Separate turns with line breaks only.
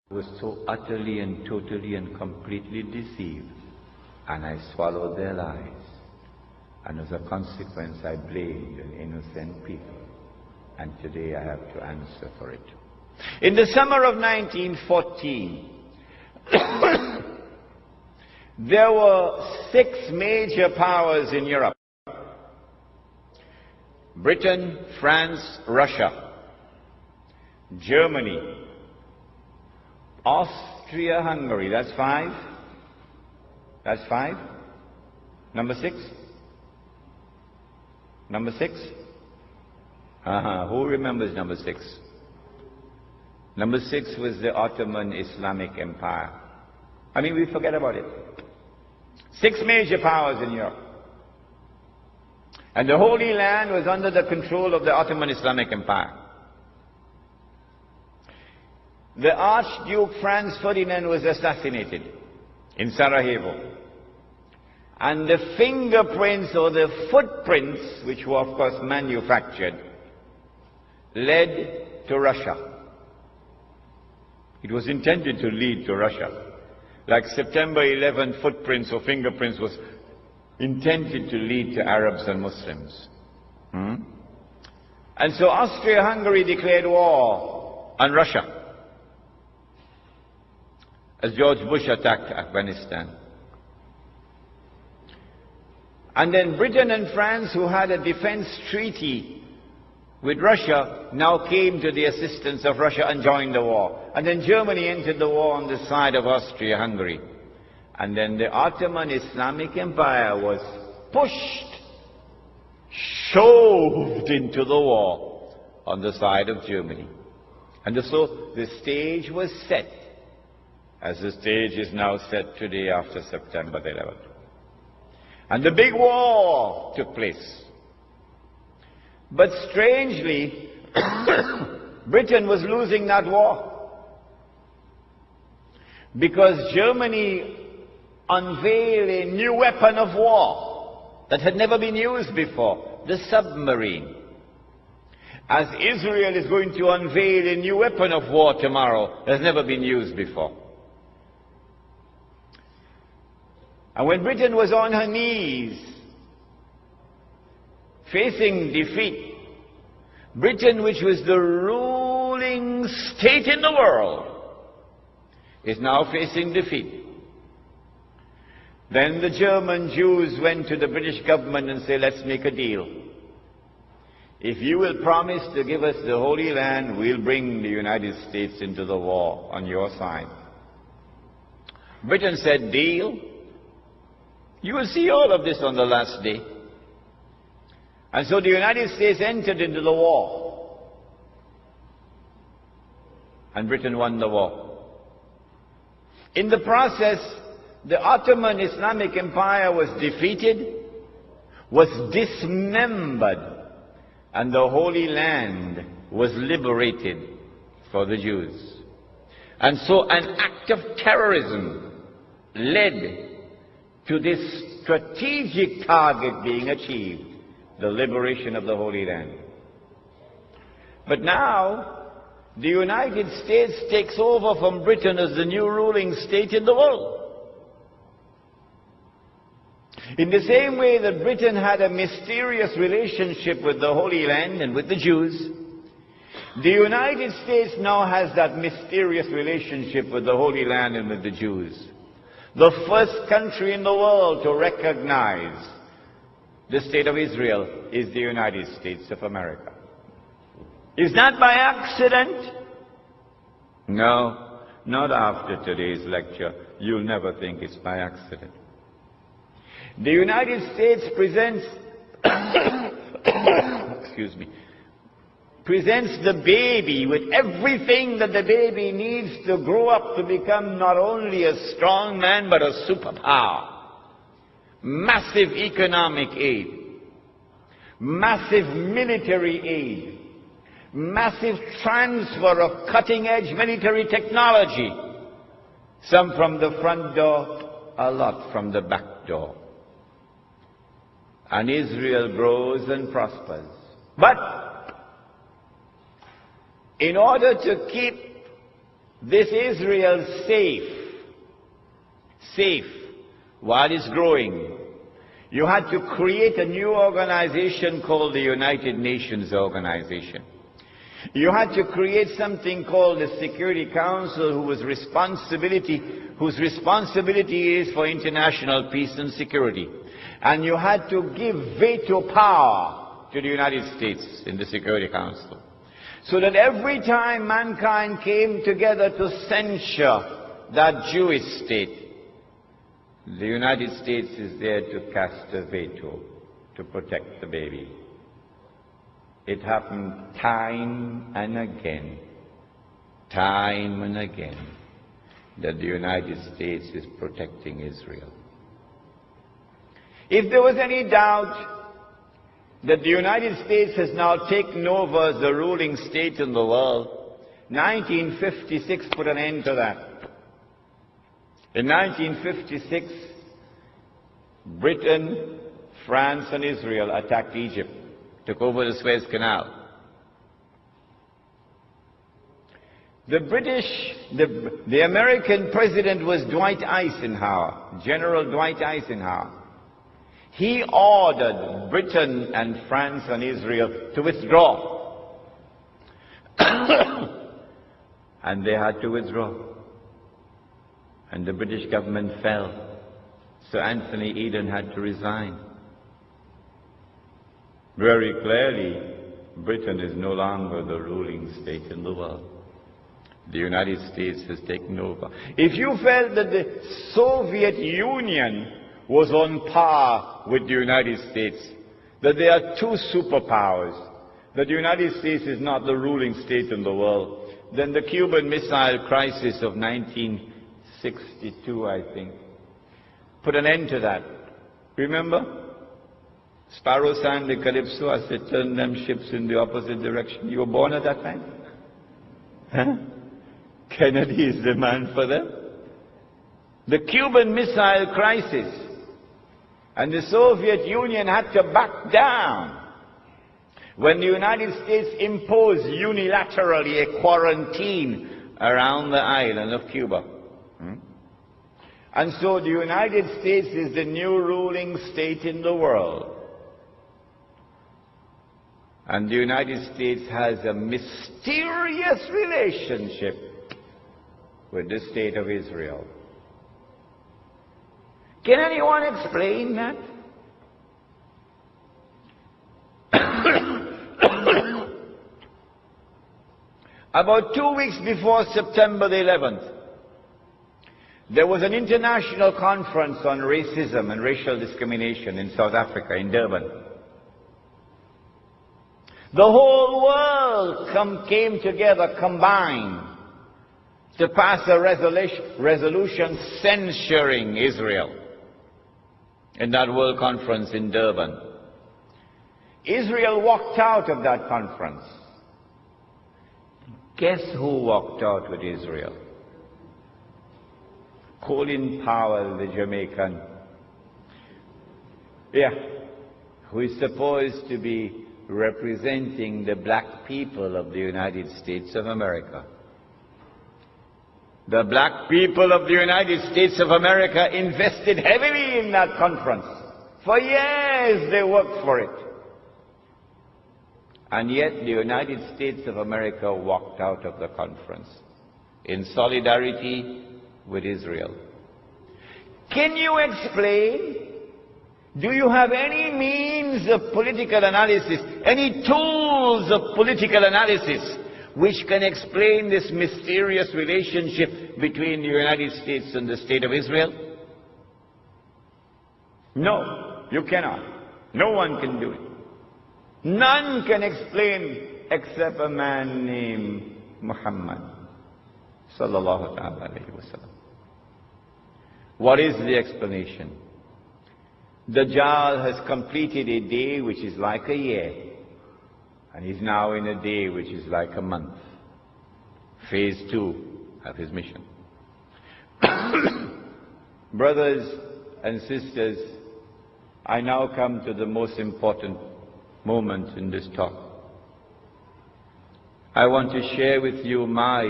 was so utterly and totally and completely deceived, and I swallowed their lies. And as a consequence, I blamed an innocent people. And today I have to answer for it. In the summer of 1914, there were 6 major powers in Europe: Britain, France, Russia, Germany, Austria-Hungary. That's 5. That's 5. Number 6? Number 6? Who remembers number 6? Number 6 was the Ottoman Islamic Empire. I mean, we forget about it. 6 major powers in Europe. And the Holy Land was under the control of the Ottoman Islamic Empire. The Archduke Franz Ferdinand was assassinated in Sarajevo. And the fingerprints or the footprints, which were of course manufactured, led to Russia. It was intended to lead to Russia. Like September 11 footprints or fingerprints was intended to lead to Arabs and Muslims. And so Austria-Hungary declared war on Russia as George Bush attacked Afghanistan. And then Britain and France, who had a defense treaty with Russia, now came to the assistance of Russia and joined the war. And then Germany entered the war on the side of Austria-Hungary. And then the Ottoman Islamic Empire was pushed, shoved into the war on the side of Germany. And so the stage was set, as the stage is now set today after September the 11th. And the big war took place. But strangely, Britain was losing that war, because Germany unveiled a new weapon of war that had never been used before, the submarine. As Israel is going to unveil a new weapon of war tomorrow that has never been used before. And when Britain was on her knees, facing defeat, Britain, which was the ruling state in the world, is now facing defeat. Then the German Jews went to the British government and said, let's make a deal. If you will promise to give us the Holy Land, we'll bring the United States into the war on your side. Britain said, deal. You will see all of this on the last day. And so the United States entered into the war. And Britain won the war. In the process, the Ottoman Islamic Empire was defeated, was dismembered, and the Holy Land was liberated for the Jews. And so an act of terrorism led to this strategic target being achieved, the liberation of the Holy Land. But now, the United States takes over from Britain as the new ruling state in the world. In the same way that Britain had a mysterious relationship with the Holy Land and with the Jews, the United States now has that mysterious relationship with the Holy Land and with the Jews. The first country in the world to recognize the state of Israel is the United States of America. Is that by accident? No, not after today's lecture. You'll never think it's by accident. The United States presents, excuse me, presents the baby with everything that the baby needs to grow up to become not only a strong man but a superpower. Massive economic aid, massive military aid, massive transfer of cutting-edge military technology, some from the front door, a lot from the back door. And Israel grows and prospers. But in order to keep this Israel safe, while it's growing, you had to create a new organization called the United Nations Organization. You had to create something called the Security Council, whose responsibility is for international peace and security. And you had to give veto power to the United States in the Security Council. So that every time mankind came together to censure that Jewish state, the United States is there to cast a veto to protect the baby. It happened time and again, that the United States is protecting Israel. If there was any doubt that the United States has now taken over as the ruling state in the world, 1956 put an end to that. In 1956, Britain, France and Israel attacked Egypt, took over the Suez Canal. The American president was Dwight Eisenhower, General Dwight Eisenhower. He ordered Britain and France and Israel to withdraw. And they had to withdraw. And the British government fell. So Anthony Eden had to resign. Very clearly, Britain is no longer the ruling state in the world. The United States has taken over. If you felt that the Soviet Union was on par with the United States, that there are two superpowers, that the United States is not the ruling state in the world, then the Cuban Missile Crisis of 1962, I think, put an end to that. Remember? Sparrow sang the Calypso, I said, turn them ships in the opposite direction. You were born at that time? Huh? Kennedy is the man for them. The Cuban Missile Crisis. And the Soviet Union had to back down when the United States imposed unilaterally a quarantine around the island of Cuba. And so the United States is the new ruling state in the world. And the United States has a mysterious relationship with the state of Israel. Can anyone explain that? About 2 weeks before September the 11th, there was an international conference on racism and racial discrimination in South Africa, in Durban. The whole world came together, combined, to pass a resolution censuring Israel in that World Conference in Durban. Israel walked out of that conference. Guess who walked out with Israel? Colin Powell, the Jamaican. Yeah, who is supposed to be representing the black people of the United States of America. The black people of the United States of America invested heavily in that conference. For years they worked for it. And yet the United States of America walked out of the conference in solidarity with Israel. Can you explain? Do you have any means of political analysis, any tools of political analysis which can explain this mysterious relationship between the United States and the State of Israel? No, you cannot. No one can do it. None can explain except a man named Muhammad sallallahu alayhi wa sallam. What is the explanation? Dajjal has completed a day which is like a year, and he's now in a day which is like a month. Phase 2 of his mission. Brothers and sisters, I now come to the most important moment in this talk. I want to share with you my